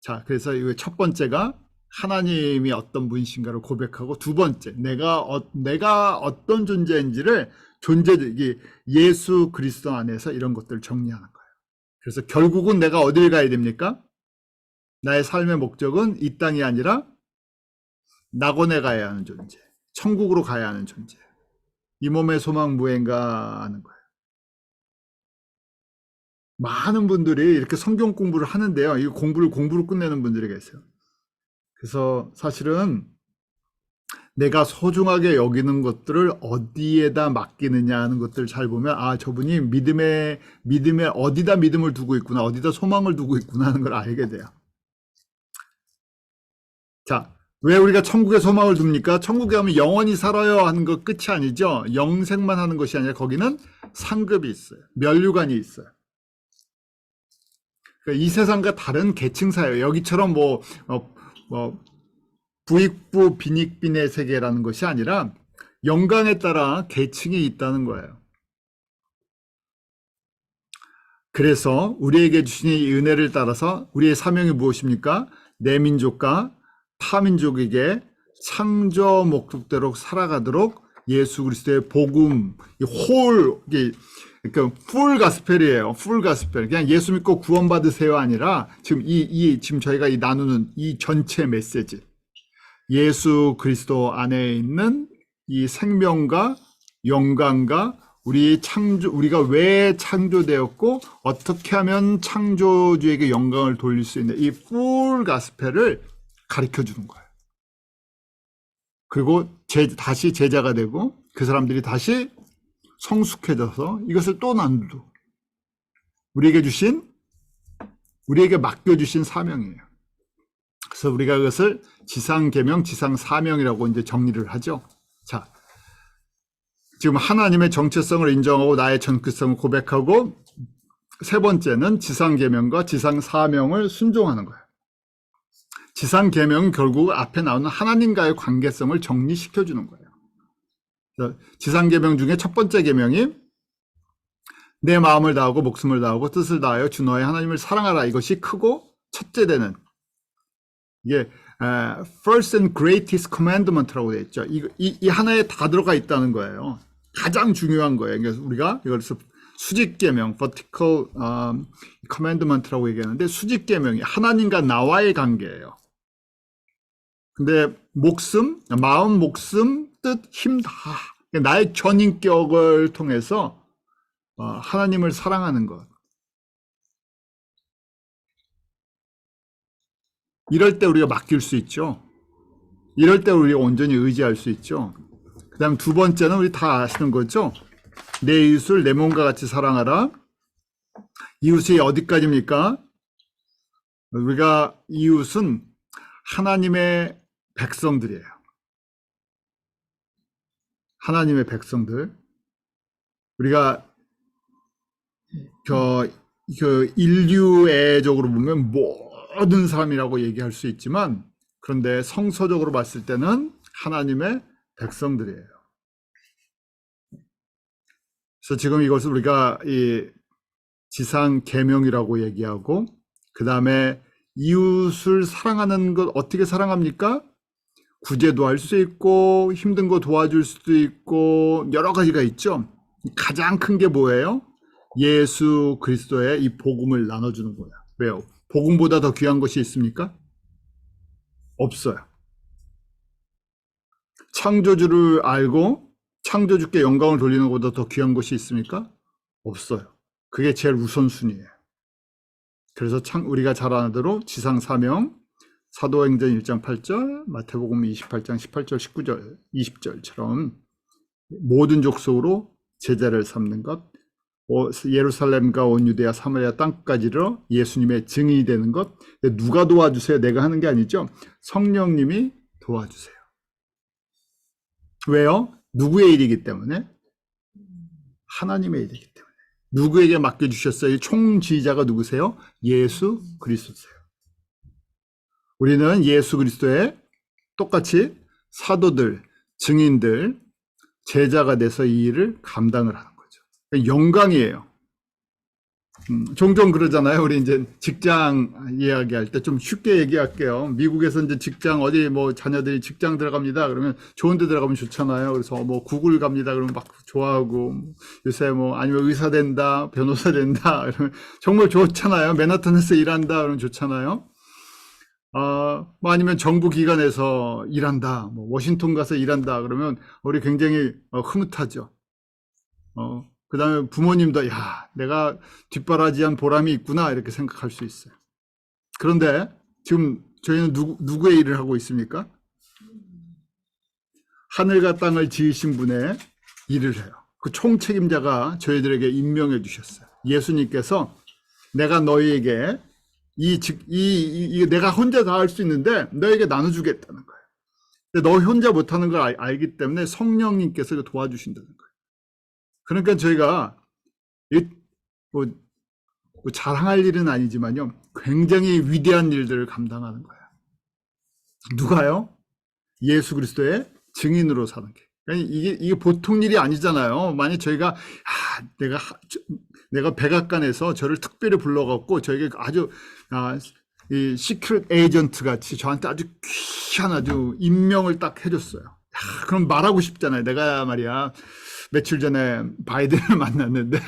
자, 그래서 이거 첫 번째가 하나님이 어떤 분이신가를 고백하고, 두 번째, 내가 어떤 존재인지를 예수 그리스도 안에서 이런 것들을 정리하는 거예요. 그래서 결국은 내가 어딜 가야 됩니까? 나의 삶의 목적은 이 땅이 아니라 낙원에 가야 하는 존재, 천국으로 가야 하는 존재. 이 몸의 소망 무행가 하는 거예요. 많은 분들이 이렇게 성경 공부를 하는데요. 이 공부를 끝내는 분들이 계세요. 그래서 사실은 내가 소중하게 여기는 것들을 어디에다 맡기느냐 하는 것들을 잘 보면, 저분이 믿음에 어디다 믿음을 두고 있구나, 어디다 소망을 두고 있구나 하는 걸 알게 돼요. 자, 왜 우리가 천국에 소망을 둡니까? 천국에 가면 영원히 살아요 하는 것 끝이 아니죠. 영생만 하는 것이 아니라 거기는 상급이 있어요. 면류관이 있어요. 그러니까 이 세상과 다른 계층사예요. 여기처럼 부익부 빈익빈의 세계라는 것이 아니라 영광에 따라 계층이 있다는 거예요. 그래서 우리에게 주신 이 은혜를 따라서 우리의 사명이 무엇입니까? 내 민족과 타민족에게 창조 목적대로 살아가도록 예수 그리스도의 복음, 그러니까 풀 가스펠이에요. 풀 가스펠. 그냥 예수 믿고 구원받으세요 아니라 지금 저희가 나누는 이 전체 메시지. 예수 그리스도 안에 있는 이 생명과 영광과 우리가 왜 창조되었고 어떻게 하면 창조주에게 영광을 돌릴 수 있는 이 풀 가스펠을 가르쳐 주는 거예요. 그리고 다시 제자가 되고 그 사람들이 다시 성숙해져서 이것을 또 나누고 우리에게 맡겨주신 사명이에요. 그래서 우리가 그것을 지상계명, 지상사명이라고 이제 정리를 하죠. 자, 지금 하나님의 정체성을 인정하고 나의 전크성을 고백하고 세 번째는 지상계명과 지상사명을 순종하는 거예요. 지상계명은 결국 앞에 나오는 하나님과의 관계성을 정리시켜주는 거예요. 지상계명 중에 첫 번째 계명이 내 마음을 다하고 목숨을 다하고 뜻을 다하여 주 너의 하나님을 사랑하라. 이것이 크고 첫째 되는 이게 first and greatest commandment라고 되어 있죠. 이 하나에 다 들어가 있다는 거예요. 가장 중요한 거예요. 그래서 우리가 이걸 수직계명, vertical commandment라고 얘기하는데 수직계명이 하나님과 나와의 관계예요. 근데 마음, 목숨, 뜻, 힘 다 나의 전인격을 통해서 하나님을 사랑하는 것. 이럴 때 우리가 맡길 수 있죠. 이럴 때 우리가 온전히 의지할 수 있죠. 그 다음 두 번째는 우리 다 아시는 거죠. 내 이웃을 내 몸과 같이 사랑하라. 이웃이 어디까지입니까? 우리가 이웃은 하나님의 백성들이에요. 하나님의 백성들. 우리가 인류애적으로 보면 모든 사람이라고 얘기할 수 있지만 그런데 성서적으로 봤을 때는 하나님의 백성들이에요. 그래서 지금 이것을 우리가 이 지상 계명이라고 얘기하고 그 다음에 이웃을 사랑하는 것 어떻게 사랑합니까? 구제도 할 수 있고 힘든 거 도와줄 수도 있고 여러 가지가 있죠. 가장 큰 게 뭐예요? 예수 그리스도의 이 복음을 나눠주는 거예요. 왜요? 복음보다 더 귀한 것이 있습니까? 없어요. 창조주를 알고 창조주께 영광을 돌리는 것보다 더 귀한 것이 있습니까? 없어요. 그게 제일 우선순위예요. 그래서 우리가 잘 아는 대로 지상사명, 사도행전 1장 8절, 마태복음 28장 18절, 19절, 20절처럼 모든 족속으로 제자를 삼는 것, 예루살렘과 온 유대야 사마리아 땅까지로 예수님의 증인이 되는 것. 누가 도와주세요? 내가 하는 게 아니죠. 성령님이 도와주세요. 왜요? 누구의 일이기 때문에? 하나님의 일이기 때문에. 누구에게 맡겨주셨어요? 총지휘자가 누구세요? 예수 그리스도세요. 우리는 예수 그리스도의 똑같이 사도들, 증인들, 제자가 돼서 이 일을 감당을 하는 거죠. 영광이에요. 종종 그러잖아요. 우리 이제 직장 이야기할 때 좀 쉽게 얘기할게요. 미국에서 이제 직장 어디 자녀들이 직장 들어갑니다. 그러면 좋은 데 들어가면 좋잖아요. 그래서 구글 갑니다. 그러면 막 좋아하고 요새 아니면 의사 된다, 변호사 된다. 그러면 정말 좋잖아요. 맨하탄에서 일한다. 그러면 좋잖아요. 아니면 정부 기관에서 일한다. 워싱턴 가서 일한다. 그러면 우리 굉장히 흐뭇하죠. 그 다음에 부모님도 내가 뒷바라지한 보람이 있구나 이렇게 생각할 수 있어요. 그런데 지금 저희는 누구의 일을 하고 있습니까? 하늘과 땅을 지으신 분의 일을 해요. 그 총책임자가 저희들에게 임명해 주셨어요. 예수님께서 내가 너희에게 내가 혼자 다 할 수 있는데 너에게 나눠주겠다는 거예요. 근데 너 혼자 못하는 걸 알기 때문에 성령님께서 도와주신다는 거예요. 그러니까 저희가 뭐 자랑할 일은 아니지만요, 굉장히 위대한 일들을 감당하는 거예요. 누가요? 예수 그리스도의 증인으로 사는 게. 그러니까 이게 보통 일이 아니잖아요. 만약 저희가 내가 백악관에서 저를 특별히 불러갖고 저에게 아주 이 시크릿 에이전트 같이 저한테 아주 귀한 아주 임명을 딱 해줬어요. 그럼 말하고 싶잖아요. 내가 말이야 며칠 전에 바이든을 만났는데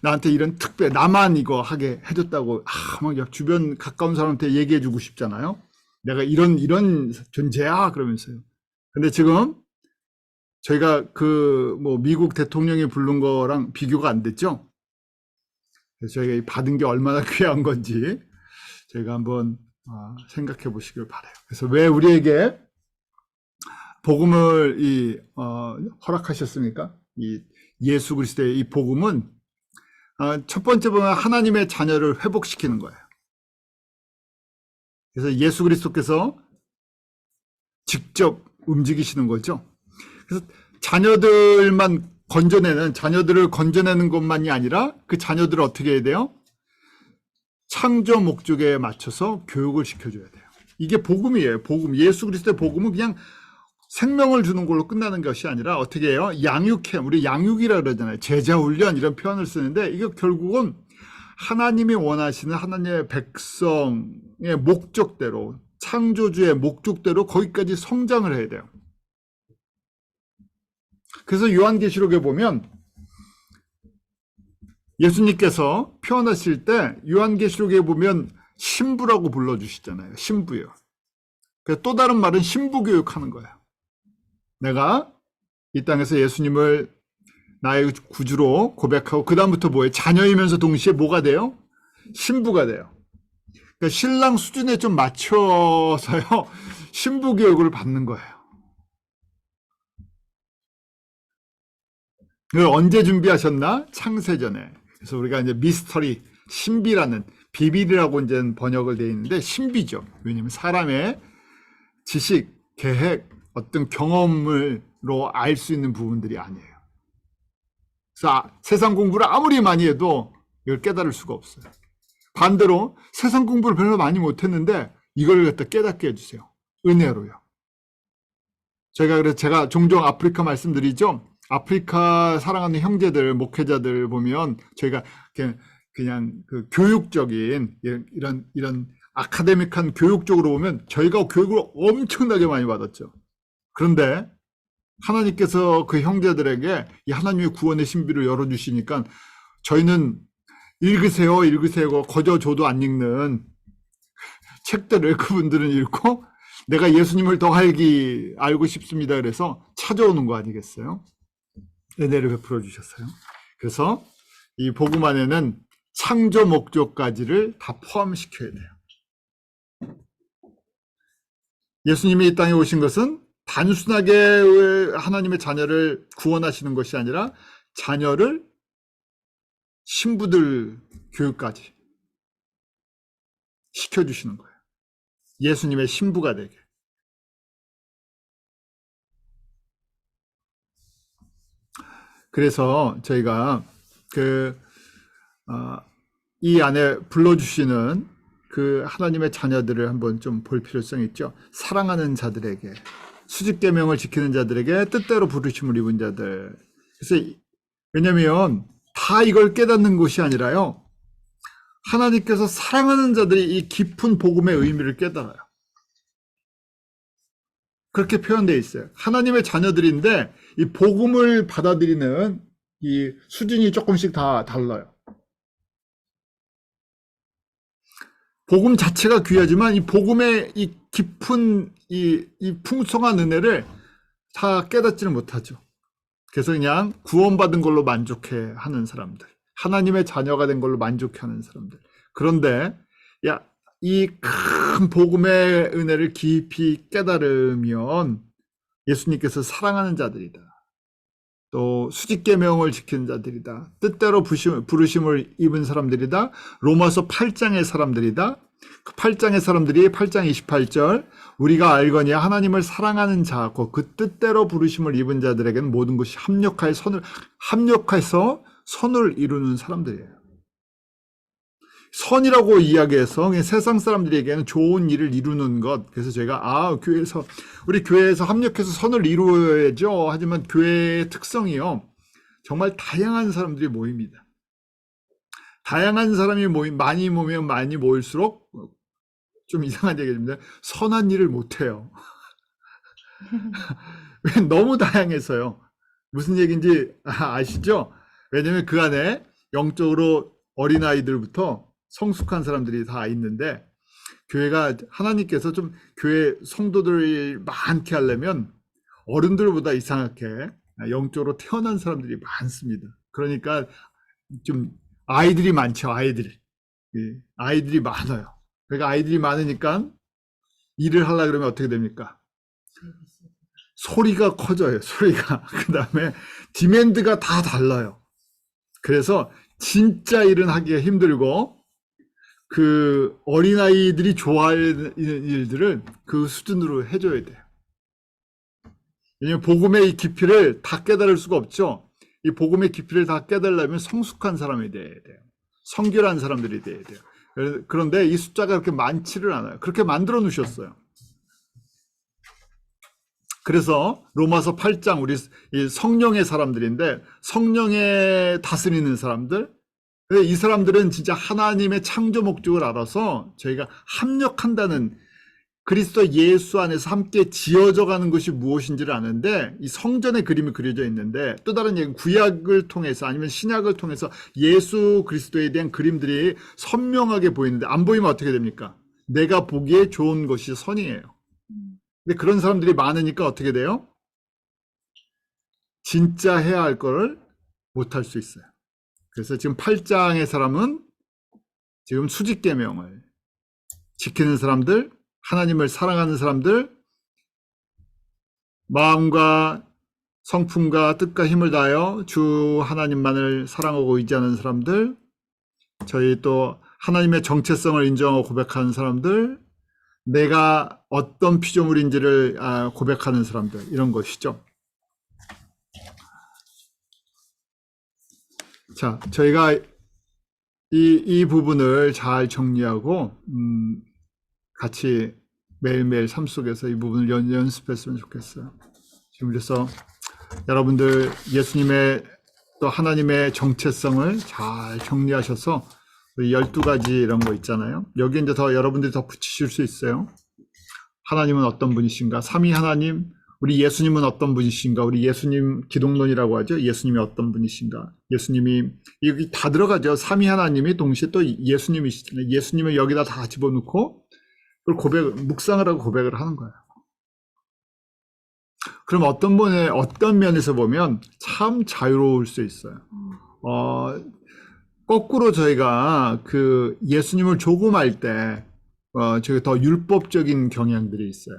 나한테 이런 나만 이거 하게 해줬다고 막 주변 가까운 사람한테 얘기해주고 싶잖아요. 내가 이런 존재야 그러면서요. 근데 지금 저희가 미국 대통령이 부른 거랑 비교가 안 됐죠. 그래서 저희가 받은 게 얼마나 귀한 건지 저희가 한번 생각해 보시길 바라요. 그래서 왜 우리에게 복음을 허락하셨습니까? 이 예수 그리스도의 이 복음은 첫 번째 보면 하나님의 자녀를 회복시키는 거예요. 그래서 예수 그리스도께서 직접 움직이시는 거죠. 그래서 자녀들을 건져내는 것만이 아니라 그 자녀들을 어떻게 해야 돼요? 창조 목적에 맞춰서 교육을 시켜줘야 돼요. 이게 복음이에요. 복음. 예수 그리스도의 복음은 그냥 생명을 주는 걸로 끝나는 것이 아니라 어떻게 해요? 우리 양육이라 그러잖아요. 제자 훈련 이런 표현을 쓰는데 이거 결국은 하나님이 원하시는 하나님의 백성의 목적대로, 창조주의 목적대로 거기까지 성장을 해야 돼요. 그래서 요한계시록에 보면 예수님께서 표현하실 때 요한계시록에 보면 신부라고 불러주시잖아요. 신부요. 또 다른 말은 신부교육하는 거예요. 내가 이 땅에서 예수님을 나의 구주로 고백하고 그 다음부터 뭐예요? 자녀이면서 동시에 뭐가 돼요? 신부가 돼요. 그러니까 신랑 수준에 좀 맞춰서요 신부교육을 받는 거예요. 그걸 언제 준비하셨나? 창세전에. 그래서 우리가 이제 미스터리, 신비라는, 비밀이라고 이제 번역을 되어 있는데 신비죠. 왜냐하면 사람의 지식, 계획, 어떤 경험으로 알 수 있는 부분들이 아니에요. 그래서 세상 공부를 아무리 많이 해도 이걸 깨달을 수가 없어요. 반대로 세상 공부를 별로 많이 못했는데 이걸 갖다 깨닫게 해주세요. 은혜로요. 그래서 제가 종종 아프리카 말씀드리죠. 아프리카 사랑하는 형제들, 목회자들 보면 저희가 그냥 그 교육적인 이런 아카데믹한 교육적으로 보면 저희가 교육을 엄청나게 많이 받았죠. 그런데 하나님께서 그 형제들에게 이 하나님의 구원의 신비를 열어주시니까 저희는 읽으세요 거저 줘도 안 읽는 책들을 그분들은 읽고 내가 예수님을 더 알고 싶습니다. 그래서 찾아오는 거 아니겠어요? 은혜를 베풀어 주셨어요. 그래서 이 복음 안에는 창조 목적까지를 다 포함시켜야 돼요. 예수님이 이 땅에 오신 것은 단순하게 하나님의 자녀를 구원하시는 것이 아니라 자녀를 신부들 교육까지 시켜주시는 거예요. 예수님의 신부가 되게. 그래서 저희가 이 안에 불러주시는 그 하나님의 자녀들을 한번 좀 볼 필요성이 있죠. 사랑하는 자들에게, 수직계명을 지키는 자들에게, 뜻대로 부르심을 입은 자들. 그래서 왜냐면 다 이걸 깨닫는 것이 아니라요, 하나님께서 사랑하는 자들이 이 깊은 복음의 의미를 깨달아요. 그렇게 표현되어 있어요. 하나님의 자녀들인데 이 복음을 받아들이는 이 수준이 조금씩 다 달라요. 복음 자체가 귀하지만 이 복음의 이 깊은 이 풍성한 은혜를 다 깨닫지는 못하죠. 그래서 그냥 구원받은 걸로 만족해 하는 사람들, 하나님의 자녀가 된 걸로 만족해 하는 사람들. 그런데 이 큰 복음의 은혜를 깊이 깨달으면 예수님께서 사랑하는 자들이다, 또 수직계명을 지키는 자들이다, 뜻대로 부르심을 입은 사람들이다, 로마서 8장의 사람들이다, 그 8장의 사람들이 8장 28절 우리가 알거니와 하나님을 사랑하는 자고 그 뜻대로 부르심을 입은 자들에게는 모든 것이 합력해서 선을 이루는 사람들이에요. 선이라고 이야기해서 그냥 세상 사람들에게는 좋은 일을 이루는 것. 그래서 제가 우리 교회에서 합력해서 선을 이루어야죠. 하지만 교회의 특성이요, 정말 다양한 사람들이 모입니다. 다양한 사람이 많이 모이면 많이 모일수록 좀 이상한 얘기입니다. 선한 일을 못해요. 너무 다양해서요. 무슨 얘기인지 아시죠? 왜냐면 그 안에 영적으로 어린아이들부터 성숙한 사람들이 다 있는데, 교회가 하나님께서 좀 교회 성도들이 많게 하려면 어른들보다 이상하게 영적으로 태어난 사람들이 많습니다. 그러니까 좀 아이들이 많죠. 아이들이 많아요. 그러니까 아이들이 많으니까 일을 하려고 그러면 어떻게 됩니까? 소리가 커져요. 소리가. 그 다음에 디맨드가 다 달라요. 그래서 진짜 일은 하기가 힘들고, 그 어린아이들이 좋아하는 일들을 그 수준으로 해줘야 돼요. 왜냐면 복음의 이 깊이를 다 깨달을 수가 없죠. 이 복음의 깊이를 다 깨달으려면 성숙한 사람이 돼야 돼요. 성결한 사람들이 돼야 돼요. 그런데 이 숫자가 그렇게 많지를 않아요. 그렇게 만들어 놓으셨어요. 그래서 로마서 8장 우리 이 성령의 사람들인데, 성령에 다스리는 사람들, 이 사람들은 진짜 하나님의 창조 목적을 알아서 저희가 합력한다는, 그리스도 예수 안에서 함께 지어져 가는 것이 무엇인지를 아는데, 이 성전의 그림이 그려져 있는데, 또 다른 얘기는 구약을 통해서 아니면 신약을 통해서 예수 그리스도에 대한 그림들이 선명하게 보이는데, 안 보이면 어떻게 됩니까? 내가 보기에 좋은 것이 선이에요. 근데 그런 사람들이 많으니까 어떻게 돼요? 진짜 해야 할 거를 못할 수 있어요. 그래서 지금 8장의 사람은 지금 수직계명을 지키는 사람들, 하나님을 사랑하는 사람들, 마음과 성품과 뜻과 힘을 다하여 주 하나님만을 사랑하고 의지하는 사람들, 저희 또 하나님의 정체성을 인정하고 고백하는 사람들, 내가 어떤 피조물인지를 고백하는 사람들, 이런 것이죠. 자, 저희가 이 부분을 잘 정리하고 같이 매일매일 삶 속에서 이 부분을 연습했으면 좋겠어요. 지금 그래서 여러분들 예수님의 또 하나님의 정체성을 잘 정리하셔서 우리 12가지 이런 거 있잖아요. 여기 이제 더 여러분들이 더 붙이실 수 있어요. 하나님은 어떤 분이신가? 삼위 하나님, 우리 예수님은 어떤 분이신가? 우리 예수님 기독론이라고 하죠. 예수님이 어떤 분이신가? 예수님이 여기 다 들어가죠. 삼위 하나님이 동시에 또 예수님이시잖아요. 예수님을 여기다 다 집어넣고 그걸 묵상을 하고 고백을 하는 거예요. 그럼 어떤 면에서 보면 참 자유로울 수 있어요. 거꾸로 저희가 그 예수님을 조금할 때 저희 더 율법적인 경향들이 있어요.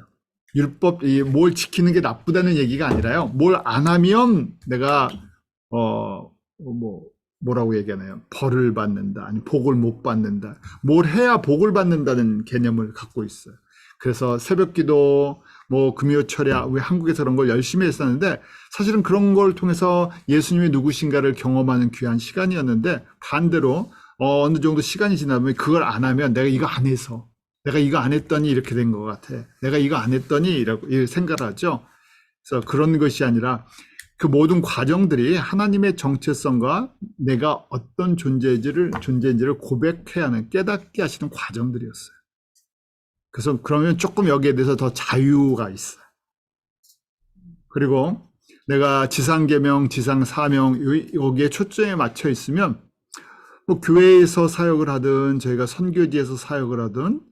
뭘 지키는 게 나쁘다는 얘기가 아니라요. 뭘 안 하면 내가 뭐라고 얘기하나요? 벌을 받는다, 아니 복을 못 받는다. 뭘 해야 복을 받는다는 개념을 갖고 있어요. 그래서 새벽기도, 금요 철야, 우리 한국에서 그런 걸 열심히 했었는데, 사실은 그런 걸 통해서 예수님이 누구신가를 경험하는 귀한 시간이었는데, 반대로 어느 정도 시간이 지나면 그걸 안 하면 내가 이거 안 해서, 내가 이거 안 했더니 이렇게 된 것 같아, 내가 이거 안 했더니 이렇게 생각을 하죠. 그래서 그런 것이 아니라 그 모든 과정들이 하나님의 정체성과 내가 어떤 존재인지를 고백해야 하는, 깨닫게 하시는 과정들이었어요. 그래서 그러면 조금 여기에 대해서 더 자유가 있어요. 그리고 내가 지상계명, 지상사명 여기에 초점에 맞춰 있으면 교회에서 사역을 하든 저희가 선교지에서 사역을 하든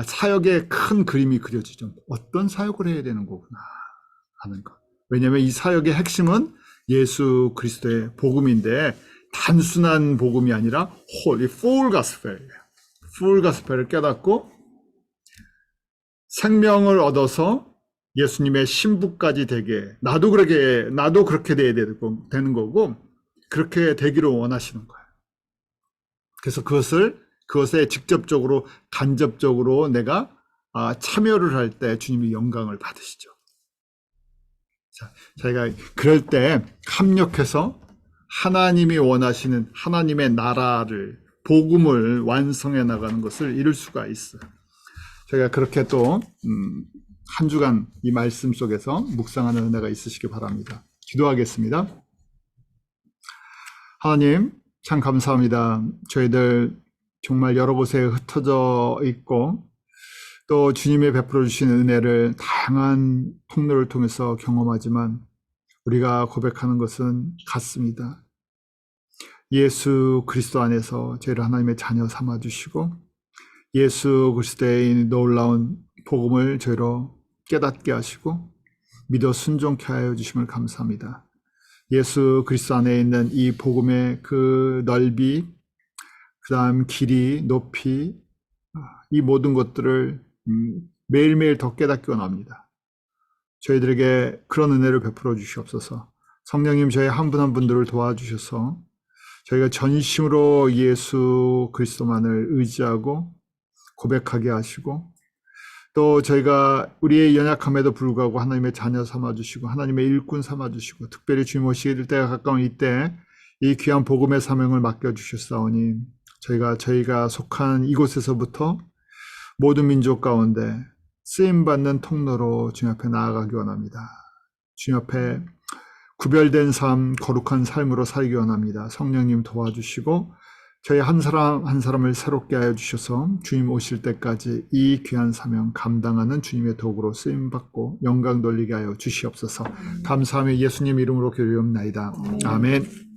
사역의 큰 그림이 그려지죠. 어떤 사역을 해야 되는 거구나 하는 것. 왜냐하면 이 사역의 핵심은 예수 그리스도의 복음인데, 단순한 복음이 아니라 full gospel이에요. full gospel을 깨닫고 생명을 얻어서 예수님의 신부까지 되게, 나도 그렇게 돼야 되는 거고, 그렇게 되기를 원하시는 거예요. 그래서 그것을 그것에 직접적으로 간접적으로 내가 참여를 할 때 주님이 영광을 받으시죠. 자, 저희가 그럴 때 합력해서 하나님이 원하시는 하나님의 나라를 복음을 완성해 나가는 것을 이룰 수가 있어요. 저희가 그렇게 또 한 주간 이 말씀 속에서 묵상하는 은혜가 있으시기 바랍니다. 기도하겠습니다. 하나님 참 감사합니다. 저희들 정말 여러 곳에 흩어져 있고 또 주님의 베풀어 주신 은혜를 다양한 통로를 통해서 경험하지만 우리가 고백하는 것은 같습니다. 예수 그리스도 안에서 저희를 하나님의 자녀 삼아 주시고 예수 그리스도의 놀라운 복음을 저희로 깨닫게 하시고 믿어 순종케 하여 주심을 감사합니다. 예수 그리스도 안에 있는 이 복음의 그 넓이, 그 다음 길이, 높이, 이 모든 것들을 매일매일 더 깨닫기 원합니다. 저희들에게 그런 은혜를 베풀어 주시옵소서. 성령님 저희 한 분 한 분들을 도와주셔서 저희가 전심으로 예수 그리스도만을 의지하고 고백하게 하시고 또 저희가 우리의 연약함에도 불구하고 하나님의 자녀 삼아주시고 하나님의 일꾼 삼아주시고 특별히 주님 오실 때가 가까운 이때 이 귀한 복음의 사명을 맡겨주셨사오니 저희가 속한 이곳에서부터 모든 민족 가운데 쓰임받는 통로로 주님 앞에 나아가기 원합니다. 주님 앞에 구별된 삶, 거룩한 삶으로 살기 원합니다. 성령님 도와주시고 저희 한 사람 한 사람을 새롭게 하여 주셔서 주님 오실 때까지 이 귀한 사명 감당하는 주님의 도구로 쓰임받고 영광 돌리게 하여 주시옵소서. 감사하며 예수님 이름으로 기도하옵나이다. 아멘.